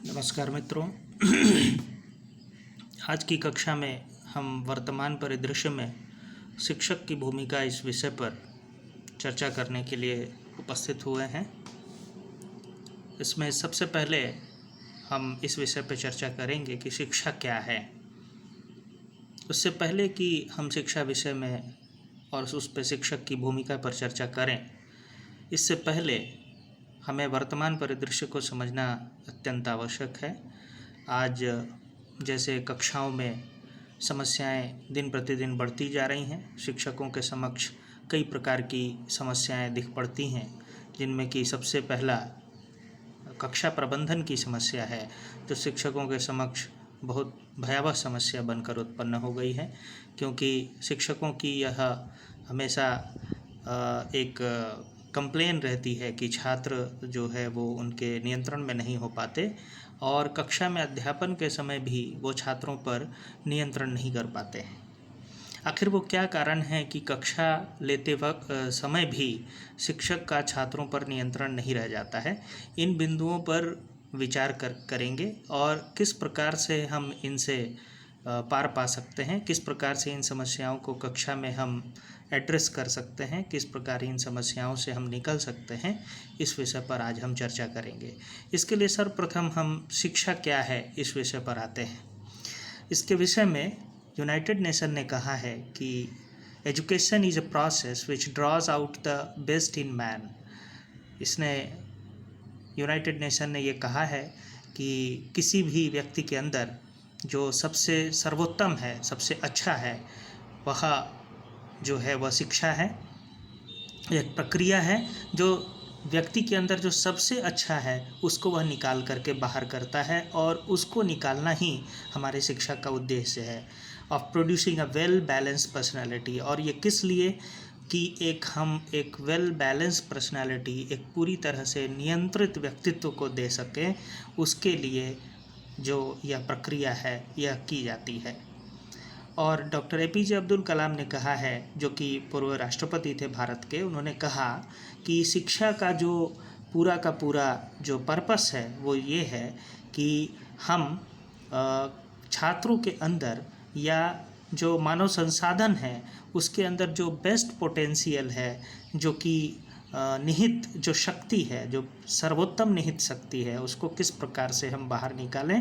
नमस्कार मित्रों। आज की कक्षा में हम वर्तमान परिदृश्य में शिक्षक की भूमिका इस विषय पर चर्चा करने के लिए उपस्थित हुए हैं। इसमें सबसे पहले हम इस विषय पर चर्चा करेंगे कि शिक्षा क्या है। उससे पहले कि हम शिक्षा विषय में और उस पर शिक्षक की भूमिका पर चर्चा करें, इससे पहले हमें वर्तमान परिदृश्य को समझना अत्यंत आवश्यक है। आज जैसे कक्षाओं में समस्याएं दिन प्रतिदिन बढ़ती जा रही हैं, शिक्षकों के समक्ष कई प्रकार की समस्याएं दिख पड़ती हैं, जिनमें कि सबसे पहला कक्षा प्रबंधन की समस्या है, जो शिक्षकों के समक्ष बहुत भयावह समस्या बनकर उत्पन्न हो गई है। क्योंकि शिक्षकों की यह हमेशा एक कंप्लेन रहती है कि छात्र जो है वो उनके नियंत्रण में नहीं हो पाते और कक्षा में अध्यापन के समय भी वो छात्रों पर नियंत्रण नहीं कर पाते हैं। आखिर वो क्या कारण है कि कक्षा लेते वक्त समय भी शिक्षक का छात्रों पर नियंत्रण नहीं रह जाता है। इन बिंदुओं पर विचार करेंगे और किस प्रकार से हम इनसे पार पा सकते हैं, किस प्रकार से इन समस्याओं को कक्षा में हम एड्रेस कर सकते हैं, किस प्रकार इन समस्याओं से हम निकल सकते हैं, इस विषय पर आज हम चर्चा करेंगे। इसके लिए सर्वप्रथम हम शिक्षा क्या है इस विषय पर आते हैं। इसके विषय में यूनाइटेड नेशन ने कहा है कि education is a process which draws out the best in man. इसने यूनाइटेड नेशन ने ये कहा है कि किसी भी व्यक्ति के अंदर जो सबसे सर्वोत्तम है, सबसे अच्छा है, वह जो है वह शिक्षा है। एक प्रक्रिया है जो व्यक्ति के अंदर जो सबसे अच्छा है उसको वह निकाल करके बाहर करता है, और उसको निकालना ही हमारे शिक्षा का उद्देश्य है, of producing a well balance personality. और ये किस लिए कि हम एक वेल बैलेंस पर्सनालिटी, एक पूरी तरह से नियंत्रित व्यक्तित्व को दे सकें, उसके लिए जो यह प्रक्रिया है यह की जाती है। और डॉक्टर APJ अब्दुल कलाम ने कहा है, जो कि पूर्व राष्ट्रपति थे भारत के, उन्होंने कहा कि शिक्षा का जो पूरा जो पर्पस है वो ये है कि हम छात्रों के अंदर या जो मानव संसाधन है उसके अंदर जो बेस्ट पोटेंशियल है, जो कि निहित जो शक्ति है, जो सर्वोत्तम निहित शक्ति है, उसको किस प्रकार से हम बाहर निकालें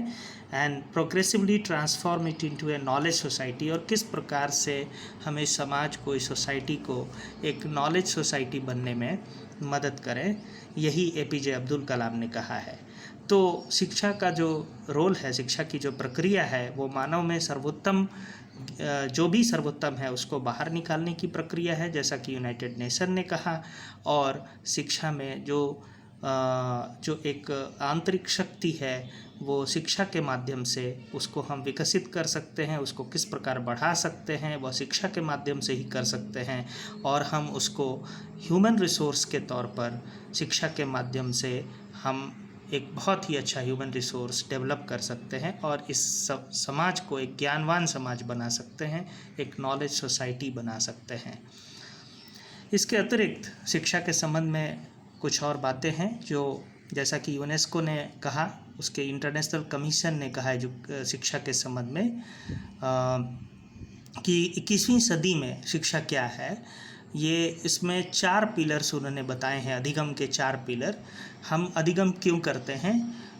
and progressively transform it into A knowledge society, और किस प्रकार से हमें समाज को, इस सोसाइटी को एक नॉलेज सोसाइटी बनने में मदद करें। यही APJ अब्दुल कलाम ने कहा है। तो शिक्षा का जो रोल है, शिक्षा की जो प्रक्रिया है, वो मानव में सर्वोत्तम, जो भी सर्वोत्तम है उसको बाहर निकालने की प्रक्रिया है, जैसा कि यूनाइटेड नेशन ने कहा। और शिक्षा में जो एक आंतरिक शक्ति है वो शिक्षा के माध्यम से उसको हम विकसित कर सकते हैं, उसको किस प्रकार बढ़ा सकते हैं वह शिक्षा के माध्यम से ही कर सकते हैं। और हम उसको ह्यूमन रिसोर्स के तौर पर शिक्षा के माध्यम से हम एक बहुत ही अच्छा ह्यूमन रिसोर्स डेवलप कर सकते हैं और इस समाज को एक ज्ञानवान समाज बना सकते हैं, एक नॉलेज सोसाइटी बना सकते हैं। इसके अतिरिक्त शिक्षा के संबंध में कुछ और बातें हैं, जो जैसा कि यूनेस्को ने कहा, उसके इंटरनेशनल कमीशन ने कहा है जो शिक्षा के संबंध में कि 21वीं सदी में शिक्षा क्या है। ये इसमें 4 पिलर्स उन्होंने बताए हैं, अधिगम के 4 पिलर। हम अधिगम क्यों करते हैं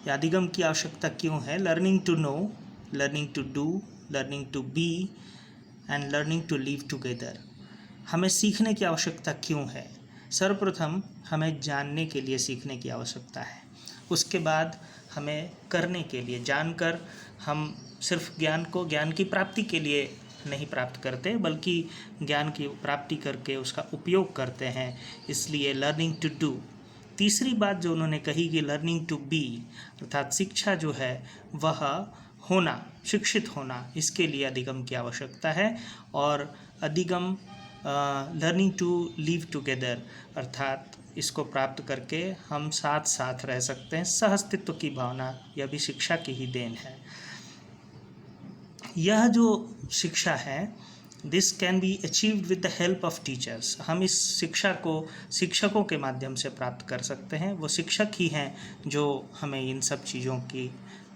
या अधिगम की आवश्यकता क्यों है? Learning to know, learning to do, learning to be and learning to live together. हमें सीखने की आवश्यकता क्यों है? सर्वप्रथम हमें जानने के लिए सीखने की आवश्यकता है। उसके बाद हमें करने के लिए, जानकर हम सिर्फ ज्ञान की प्राप्ति के लिए नहीं प्राप्त करते, बल्कि ज्ञान की प्राप्ति करके उसका उपयोग करते हैं, इसलिए लर्निंग टू डू। तीसरी बात जो उन्होंने कही कि लर्निंग टू बी, अर्थात शिक्षा जो है वह होना, शिक्षित होना, इसके लिए अधिगम की आवश्यकता है। और अधिगम लर्निंग टू लिव टुगेदर, अर्थात इसको प्राप्त करके हम साथ साथ रह सकते हैं, सहअस्तित्व की भावना, यह भी शिक्षा की ही देन है। यह जो शिक्षा है this can be achieved with the help of teachers. हम इस शिक्षा को शिक्षकों के माध्यम से प्राप्त कर सकते हैं। वो शिक्षक ही हैं जो हमें इन सब चीज़ों की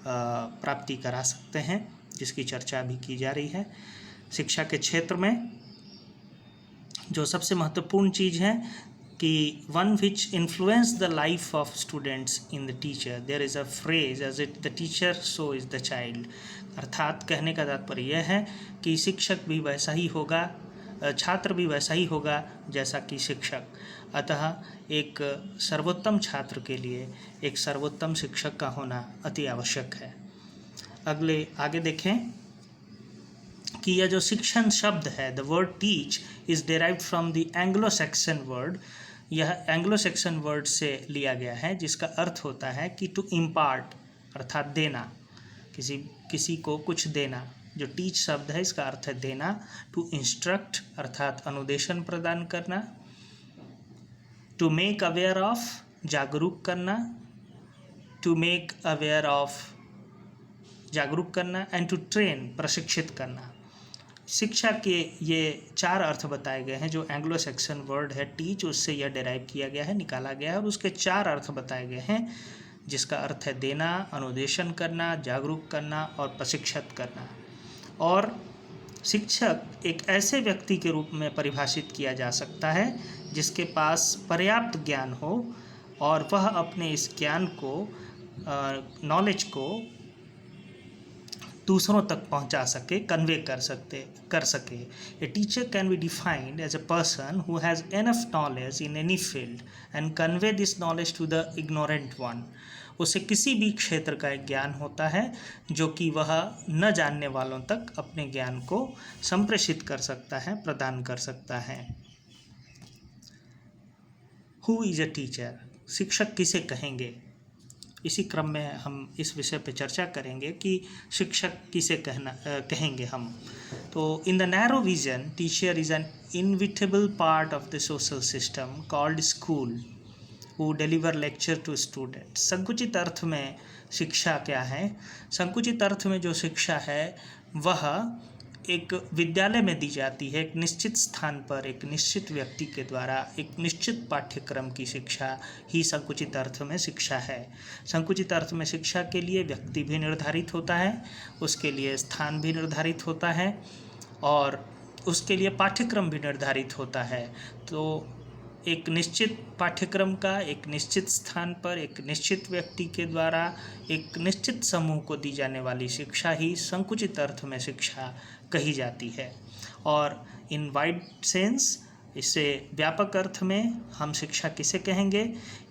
प्राप्ति करा सकते हैं, जिसकी चर्चा अभी की जा रही है। शिक्षा के क्षेत्र में जो सबसे महत्वपूर्ण चीज़ है कि one which influence the life of students in the teacher, there is a phrase as it the teacher so is the child. अर्थात कहने का तात्पर्य यह है कि शिक्षक भी वैसा ही होगा, छात्र भी वैसा ही होगा जैसा कि शिक्षक। अतः एक सर्वोत्तम छात्र के लिए एक सर्वोत्तम शिक्षक का होना अति आवश्यक है। आगे देखें कि यह जो शिक्षण शब्द है, the word teach is derived from the Anglo Saxon word. यह एंग्लो सैक्सन वर्ड से लिया गया है, जिसका अर्थ होता है कि टू इम्पार्ट, अर्थात देना, किसी को कुछ देना। जो टीच शब्द है इसका अर्थ है देना। टू इंस्ट्रक्ट अर्थात अनुदेशन प्रदान करना। टू मेक अवेयर ऑफ, जागरूक करना। टू मेक अवेयर ऑफ, जागरूक करना। एंड टू ट्रेन, प्रशिक्षित करना। शिक्षा के ये 4 अर्थ बताए गए हैं। जो एंग्लो सैक्सन वर्ड है टीच, उससे यह डेराइव किया गया है, निकाला गया है, और उसके 4 अर्थ बताए गए हैं, जिसका अर्थ है देना, अनुदेशन करना, जागरूक करना और प्रशिक्षित करना। और शिक्षक एक ऐसे व्यक्ति के रूप में परिभाषित किया जा सकता है जिसके पास पर्याप्त ज्ञान हो और वह अपने इस ज्ञान को, नॉलेज को दूसरों तक पहुंचा सके, कन्वे कर सके। A teacher can be defined as a person who has enough knowledge in any field and convey this knowledge to the ignorant one. उसे किसी भी क्षेत्र का एक ज्ञान होता है जो कि वह न जानने वालों तक अपने ज्ञान को संप्रेषित कर सकता है, प्रदान कर सकता है। हु इज़ अ टीचर, शिक्षक किसे कहेंगे। इसी क्रम में हम इस विषय पर चर्चा करेंगे कि शिक्षक किसे कहेंगे हम। तो in the narrow vision, teacher is an inevitable part of the social system called school who deliver lecture to student. संकुचित अर्थ में शिक्षा क्या है? संकुचित अर्थ में जो शिक्षा है वह एक विद्यालय में दी जाती है, एक निश्चित स्थान पर, एक निश्चित व्यक्ति के द्वारा एक निश्चित पाठ्यक्रम की शिक्षा ही संकुचित अर्थ में शिक्षा है। संकुचित अर्थ में शिक्षा के लिए व्यक्ति भी निर्धारित होता है, उसके लिए स्थान भी निर्धारित होता है और उसके लिए पाठ्यक्रम भी निर्धारित होता है। तो एक निश्चित पाठ्यक्रम का एक निश्चित स्थान पर एक निश्चित व्यक्ति के द्वारा एक निश्चित समूह को दी जाने वाली शिक्षा ही संकुचित अर्थ में शिक्षा कही जाती है। और इन वाइड सेंस, इससे व्यापक अर्थ में हम शिक्षा किसे कहेंगे?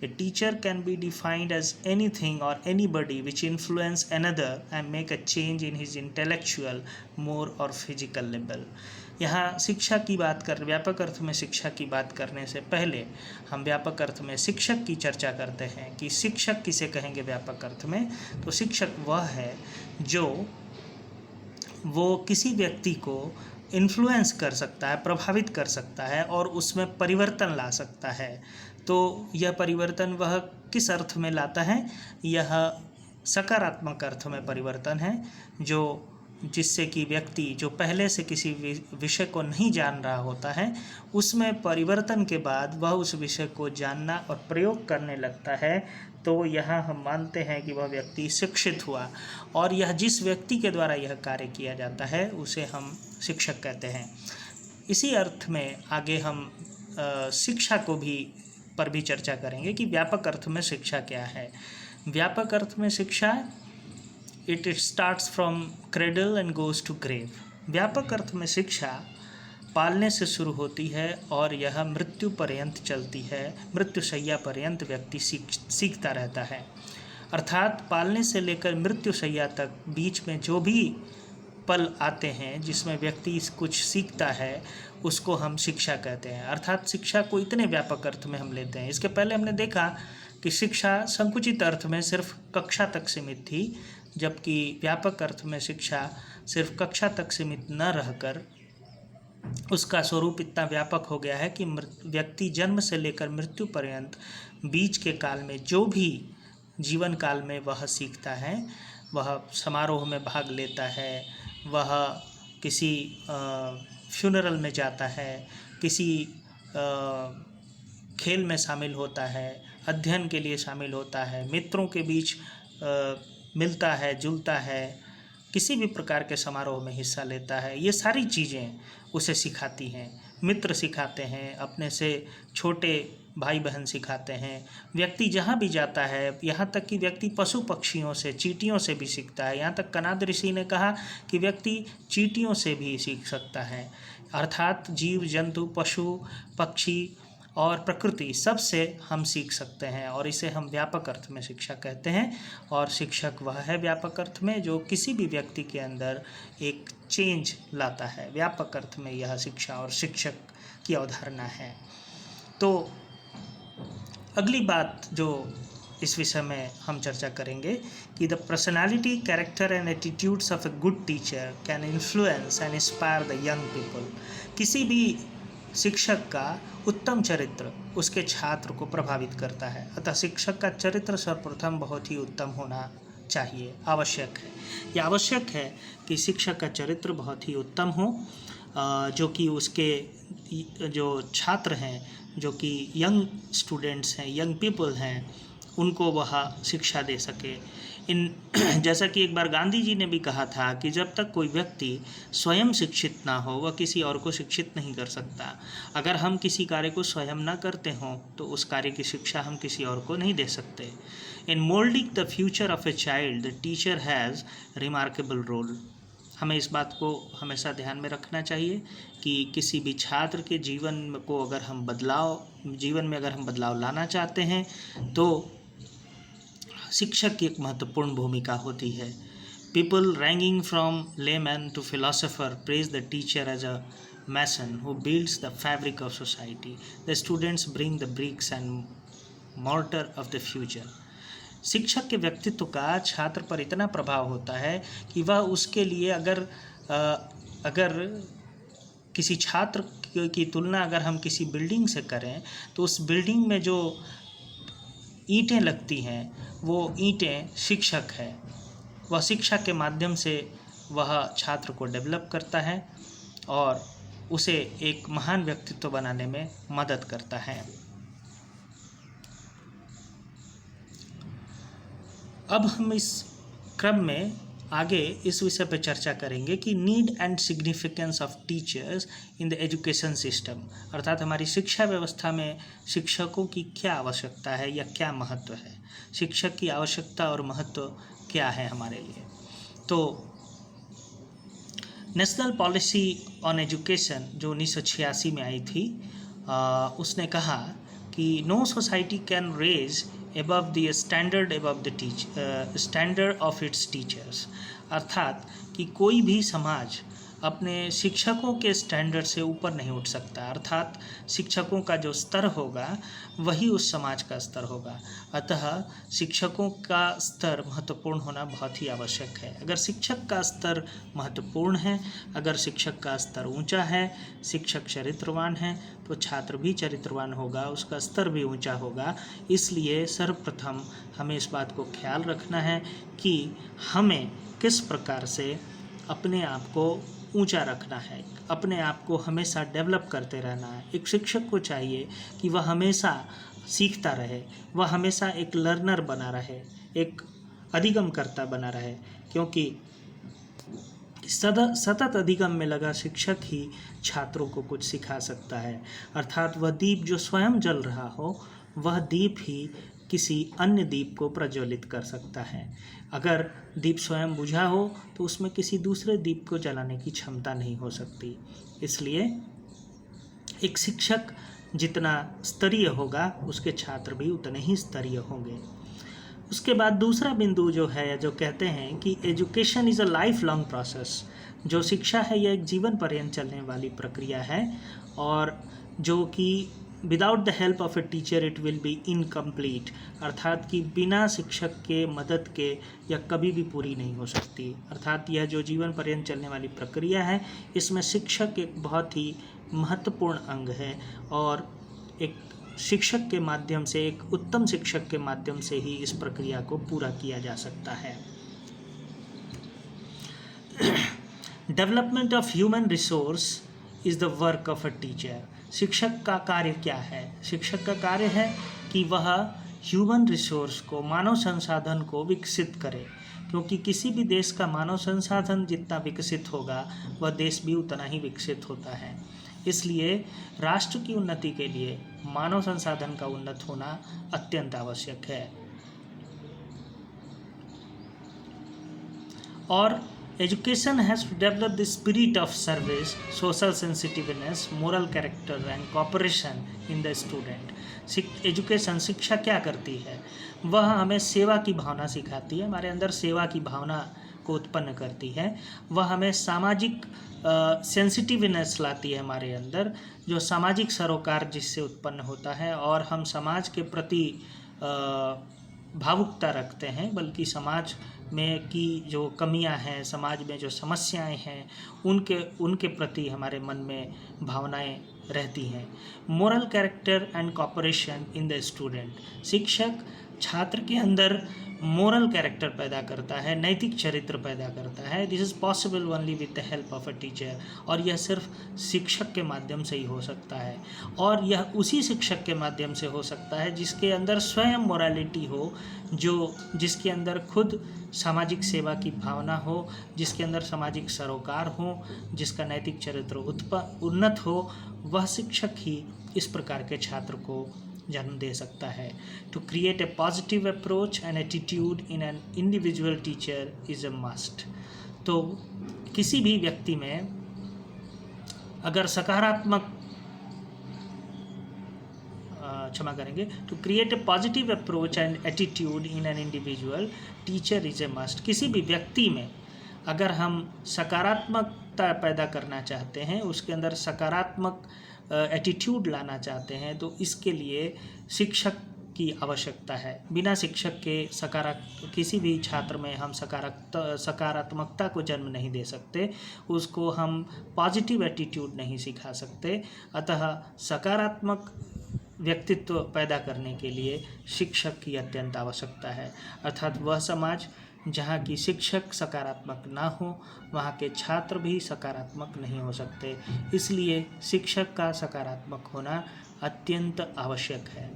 A teacher can be defined as anything or anybody which influence another and make a change in his intellectual, moral or physical level. यहाँ शिक्षा की बात व्यापक अर्थ में शिक्षा की बात करने से पहले हम व्यापक अर्थ में शिक्षक की चर्चा करते हैं कि शिक्षक किसे कहेंगे व्यापक अर्थ में। तो शिक्षक वह है जो वो किसी व्यक्ति को इन्फ्लुएंस कर सकता है, प्रभावित कर सकता है और उसमें परिवर्तन ला सकता है। तो यह परिवर्तन वह किस अर्थ में लाता है? यह सकारात्मक अर्थ में परिवर्तन है, जो जिससे कि व्यक्ति जो पहले से किसी विषय को नहीं जान रहा होता है, उसमें परिवर्तन के बाद वह उस विषय को जानना और प्रयोग करने लगता है। तो यहाँ हम मानते हैं कि वह व्यक्ति शिक्षित हुआ और यह जिस व्यक्ति के द्वारा यह कार्य किया जाता है उसे हम शिक्षक कहते हैं। इसी अर्थ में आगे हम शिक्षा को पर भी चर्चा करेंगे कि व्यापक अर्थ में शिक्षा क्या है। व्यापक अर्थ में शिक्षा, it starts from cradle and goes to grave. व्यापक अर्थ में शिक्षा पालने से शुरू होती है और यह मृत्यु पर्यंत चलती है। मृत्युशैया पर्यंत व्यक्ति सीखता रहता है। अर्थात पालने से लेकर मृत्युशैया तक बीच में जो भी पल आते हैं जिसमें व्यक्ति कुछ सीखता है उसको हम शिक्षा कहते हैं। अर्थात शिक्षा को इतने व्यापक अर्थ में हम लेते हैं। इसके पहले हमने देखा कि शिक्षा संकुचित अर्थ में सिर्फ कक्षा तक सीमित थी, जबकि व्यापक अर्थ में शिक्षा सिर्फ कक्षा तक सीमित न रहकर उसका स्वरूप इतना व्यापक हो गया है कि व्यक्ति जन्म से लेकर मृत्यु पर्यंत बीच के काल में जो भी जीवन काल में वह सीखता है, वह समारोह में भाग लेता है, वह किसी फ्यूनरल में जाता है, किसी खेल में शामिल होता है, अध्ययन के लिए शामिल होता है, मित्रों के बीच मिलता है, जुलता है, किसी भी प्रकार के समारोह में हिस्सा लेता है, ये सारी चीज़ें उसे सिखाती हैं। मित्र सिखाते हैं, अपने से छोटे भाई बहन सिखाते हैं। व्यक्ति जहाँ भी जाता है, यहाँ तक कि व्यक्ति पशु पक्षियों से, चींटियों से भी सीखता है। यहाँ तक कनाद ऋषि ने कहा कि व्यक्ति चींटियों से भी सीख सकता है। अर्थात जीव जंतु, पशु पक्षी और प्रकृति सब से हम सीख सकते हैं, और इसे हम व्यापक अर्थ में शिक्षा कहते हैं। और शिक्षक वह है व्यापक अर्थ में जो किसी भी व्यक्ति के अंदर एक चेंज लाता है। व्यापक अर्थ में यह शिक्षा और शिक्षक की अवधारणा है। तो अगली बात जो इस विषय में हम चर्चा करेंगे कि the personality, character and attitudes of a good teacher can influence and inspire the young people. किसी भी शिक्षक का उत्तम चरित्र उसके छात्र को प्रभावित करता है। अतः शिक्षक का चरित्र सर्वप्रथम बहुत ही उत्तम होना चाहिए, आवश्यक है। यह आवश्यक है कि शिक्षक का चरित्र बहुत ही उत्तम हो, जो कि उसके जो छात्र हैं, जो कि यंग स्टूडेंट्स हैं, यंग पीपल हैं, उनको वह शिक्षा दे सके। जैसा कि एक बार गांधी जी ने भी कहा था कि जब तक कोई व्यक्ति स्वयं शिक्षित ना हो वह किसी और को शिक्षित नहीं कर सकता। अगर हम किसी कार्य को स्वयं ना करते हों तो उस कार्य की शिक्षा हम किसी और को नहीं दे सकते। In moulding the future of a child the teacher has remarkable role. हमें इस बात को हमेशा ध्यान में रखना चाहिए कि किसी भी छात्र के जीवन को अगर हम बदलाव लाना चाहते हैं तो शिक्षक की एक महत्वपूर्ण भूमिका होती है। People ranking from layman to philosopher praise the teacher as a mason who builds the fabric of society. The students bring the bricks and mortar of the future. शिक्षक के व्यक्तित्व का छात्र पर इतना प्रभाव होता है कि वह उसके लिए अगर किसी छात्र की तुलना अगर हम किसी बिल्डिंग से करें तो उस बिल्डिंग में जो ईंटें लगती हैं वो ईंटें शिक्षक है। वह शिक्षा के माध्यम से वह छात्र को डेवलप करता है और उसे एक महान व्यक्तित्व बनाने में मदद करता है। अब हम इस क्रम में आगे इस विषय पर चर्चा करेंगे कि need and significance of teachers in the education system. अर्थात हमारी शिक्षा व्यवस्था में शिक्षकों की क्या आवश्यकता है या क्या महत्व है, शिक्षक की आवश्यकता और महत्व क्या है हमारे लिए। तो नेशनल पॉलिसी ऑन एजुकेशन जो 1986 में आई थी, उसने कहा कि no society can raise above the standard of its teachers। अर्थात कि कोई भी समाज अपने शिक्षकों के स्टैंडर्ड से ऊपर नहीं उठ सकता। अर्थात शिक्षकों का जो स्तर होगा वही उस समाज का स्तर होगा। अतः शिक्षकों का स्तर महत्वपूर्ण होना बहुत ही आवश्यक है। अगर शिक्षक का स्तर महत्वपूर्ण है, अगर शिक्षक का स्तर ऊंचा है, शिक्षक चरित्रवान है, तो छात्र भी चरित्रवान होगा, उसका स्तर भी ऊंचा होगा। इसलिए सर्वप्रथम हमें इस बात को ख्याल रखना है कि हमें किस प्रकार से अपने आप को ऊंचा रखना है, अपने आप को हमेशा डेवलप करते रहना है। एक शिक्षक को चाहिए कि वह हमेशा सीखता रहे, वह हमेशा एक लर्नर बना रहे, एक अधिगमकर्ता बना रहे, क्योंकि सतत अधिगम में लगा शिक्षक ही छात्रों को कुछ सिखा सकता है। अर्थात वह दीप जो स्वयं जल रहा हो वह दीप ही किसी अन्य दीप को प्रज्वलित कर सकता है। अगर दीप स्वयं बुझा हो तो उसमें किसी दूसरे दीप को जलाने की क्षमता नहीं हो सकती। इसलिए एक शिक्षक जितना स्तरीय होगा उसके छात्र भी उतने ही स्तरीय होंगे। उसके बाद दूसरा बिंदु जो है, जो कहते हैं कि education is a life long process. जो शिक्षा है यह एक जीवन पर्यंत चलने वाली प्रक्रिया है और जो कि without the help of a teacher it will be incomplete. अर्थात कि बिना शिक्षक के मदद के यह कभी भी पूरी नहीं हो सकती। अर्थात यह जो जीवन पर्यंत चलने वाली प्रक्रिया है इसमें शिक्षक एक बहुत ही महत्वपूर्ण अंग है और एक शिक्षक के माध्यम से, एक उत्तम शिक्षक के माध्यम से ही इस प्रक्रिया को पूरा किया जा सकता है। Development of human resource is the work of a teacher. शिक्षक का कार्य क्या है? शिक्षक का कार्य है कि वह ह्यूमन रिसोर्स को, मानव संसाधन को विकसित करे, क्योंकि किसी भी देश का मानव संसाधन जितना विकसित होगा वह देश भी उतना ही विकसित होता है। इसलिए राष्ट्र की उन्नति के लिए मानव संसाधन का उन्नत होना अत्यंत आवश्यक है। और education has to develop the spirit of service, social sensitiveness, moral character and cooperation in the student. Education, शिक्षा क्या करती है? वह हमें सेवा की भावना सिखाती है, हमारे अंदर सेवा की भावना को उत्पन्न करती है। वह हमें सामाजिक सेंसिटिवनेस लाती है हमारे अंदर, जो सामाजिक सरोकार जिससे उत्पन्न होता है, और हम समाज के प्रति भावुकता रखते हैं, बल्कि समाज में की जो कमियां हैं, समाज में जो समस्याएं हैं, उनके प्रति हमारे मन में भावनाएं रहती हैं। Moral character and cooperation in the student. शिक्षक छात्र के अंदर मोरल कैरेक्टर पैदा करता है, नैतिक चरित्र पैदा करता है। This is possible only with the help of a teacher. और यह सिर्फ शिक्षक के माध्यम से ही हो सकता है, और यह उसी शिक्षक के माध्यम से हो सकता है जिसके अंदर स्वयं मोरालिटी हो, जिसके अंदर खुद सामाजिक सेवा की भावना हो, जिसके अंदर सामाजिक सरोकार हो, जिसका नैतिक चरित्र उन्नत हो। वह शिक्षक ही इस प्रकार के छात्र को जन्म दे सकता है। To create a positive approach and attitude in an individual teacher is a must. तो किसी भी व्यक्ति में अगर सकारात्मक क्षमा करेंगे, to create a positive approach and attitude in an individual teacher is a must. किसी भी व्यक्ति में अगर हम सकारात्मकता पैदा करना चाहते हैं, उसके अंदर सकारात्मक एटीट्यूड लाना चाहते हैं, तो इसके लिए शिक्षक की आवश्यकता है। बिना शिक्षक के किसी भी छात्र में हम सकारात्मकता को जन्म नहीं दे सकते, उसको हम पॉजिटिव एटीट्यूड नहीं सिखा सकते। अतः सकारात्मक व्यक्तित्व पैदा करने के लिए शिक्षक की अत्यंत आवश्यकता है। अर्थात वह समाज जहाँ की शिक्षक सकारात्मक ना हो, वहाँ के छात्र भी सकारात्मक नहीं हो सकते। इसलिए शिक्षक का सकारात्मक होना अत्यंत आवश्यक है।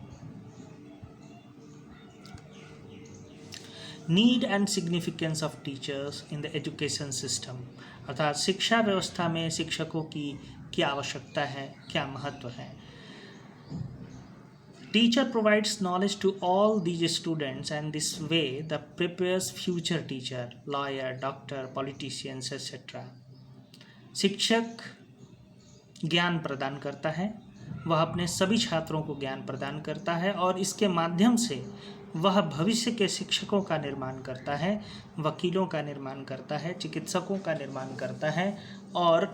Need and significance of teachers in the education system. अर्थात शिक्षा व्यवस्था में शिक्षकों की क्या आवश्यकता है, क्या महत्व है। Teacher provides knowledge to all these students, and this way the prepares future teacher, lawyer, doctor, politicians, etc. शिक्षक ज्ञान प्रदान करता है, वह अपने सभी छात्रों को ज्ञान प्रदान करता है, और इसके माध्यम से वह भविष्य के शिक्षकों का निर्माण करता है, वकीलों का निर्माण करता है, चिकित्सकों का निर्माण करता है, और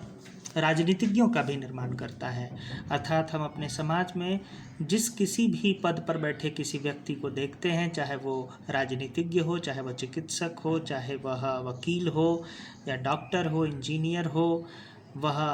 राजनीतिज्ञों का भी निर्माण करता है। अर्थात हम अपने समाज में जिस किसी भी पद पर बैठे किसी व्यक्ति को देखते हैं, चाहे वो राजनीतिज्ञ हो, चाहे वह चिकित्सक हो, चाहे वह वकील हो या डॉक्टर हो, इंजीनियर हो, वह